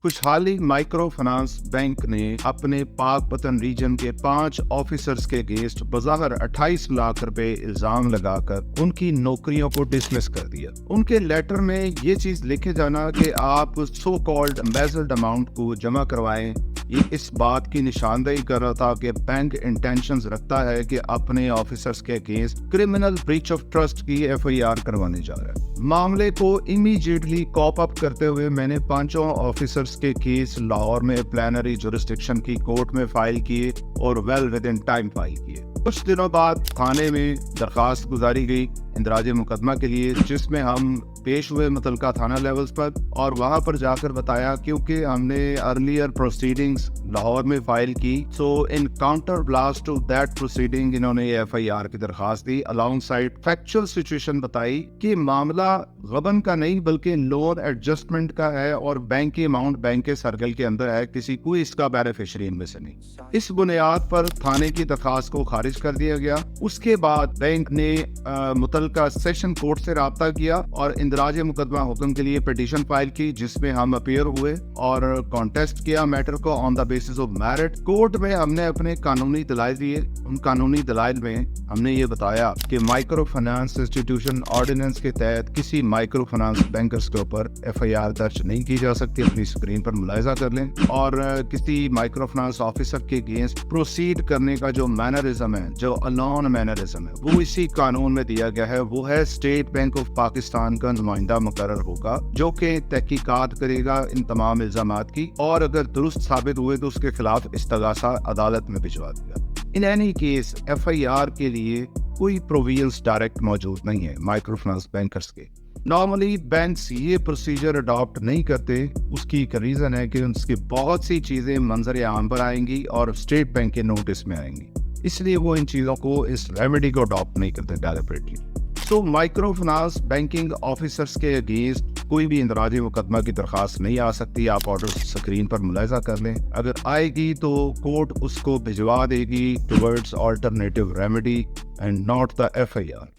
खुशहाली micro finance bank ने अपने पाकपतन रीजन के 5 ऑफिसर्स के अगेंस्ट बज़ाहिर 28 लाख रुपए इल्जाम लगाकर उनकी नौकरियों को डिसमिस कर दिया। उनके लेटर में ये चीज लिखे जाना कि आप सो कॉल्ड एम्बेज़ल्ड अमाउंट को जमा करवाएं, ये इस बात की निशानदेही कर रहा था कि बैंक इंटेंशंस रखता है कि अपने ऑफिसर्स के against criminal breach of trust की एफआईआर करवाने जा रहा है। मामले को इमीडिएटली कॉप अप करते हुए मैंने 5 ऑफिसर्स के केस लाहौर में प्लानरी जुरिस्डिक्शन की कोर्ट में फाइल किए और well with in time file किए। कुछ दिनों बाद थाने में दरखास्त गुजारी गई इंदराज मुकदमा के लिए, जिसमें हम पेश हुए मुतलका थाना लेवल्स पर और वहां पर जाकर बताया क्योंकि हमने अर्लियर प्रोसीडिंग्स लाहौर में फाइल की, so in counter blast to that proceeding इन्होंने एफआईआर की दरखास्त दी। अलॉन्ग साइड फैक्चुअल सिचुएशन बताई कि मामला गबन का नहीं बल्कि लोन एडजस्टमेंट का है और बैंक की अमाउंट बैंक के सर्कल के अंदर है, किसी को इसका बेनिफिशियरी इनमें से नहीं। इस बुनियाद पर थाने की दरखास्त को खारिज कर दिया गया। उसके बाद बैंक ने मुतलका सेशन कोर्ट से राब्ता किया और इंदराज मुकदमा हुक्म के लिए पिटीशन फाइल की, जिसमें हम अपीयर हुए और कॉन्टेस्ट किया मैटर को on the basis of merit. Court में हमने अपने कानूनी दलाइल दिए। उन कानूनी दलाइल में हमने ये बताया कि माइक्रो फाइनेंस इंस्टीट्यूशन ऑर्डिनेंस के तहत किसी माइक्रो फाइनेंस बैंकर्स के ऊपर एफआईआर दर्ज नहीं की जा सकती। अपनी स्क्रीन पर मुलाहिजा कर लें। और किसी माइक्रो फाइनेंस ऑफिसर के अगेंस्ट प्रोसीड करने का जो मैनरिज्म है, जो अलोन मैनरिज्म है, वो इसी कानून में दिया गया है। वो है स्टेट बैंक ऑफ पाकिस्तान का नुमाइंदा मुकर्रर होगा जो कि तहकीकात करेगा इन तमाम इल्जामात की, और अगर दुरुस्त साबित हुए तो उसके खिलाफ इस्तगासा अदालत में भिजवा दिया। इन एनी केस एफआईआर के लिए कोई प्रोविजंस डायरेक्ट मौजूद नहीं है माइक्रो फाइनेंस बैंकर्स के। नॉर्मली बैंक्स ये प्रोसीजर अडॉप्ट नहीं करते। उसकी एक रीजन है कि उनकी बहुत सी चीजें मंजर आम पर आएंगी और स्टेट बैंक के नोटिस में आएंगी, इसलिए वो इन चीजों को, इस रेमेडी को अडॉप्ट नहीं करते डेलिबरेटली। तो माइक्रो फाइनेंस बैंकिंग ऑफिसर्स के अगेंस्ट कोई भी इंदराजी मुकदमा की दरखास्त नहीं आ सकती। आप ऑर्डर स्क्रीन पर मुलाहिजा कर लें। अगर आएगी तो कोर्ट उसको भिजवा देगी towards alternative remedy and not the FIR.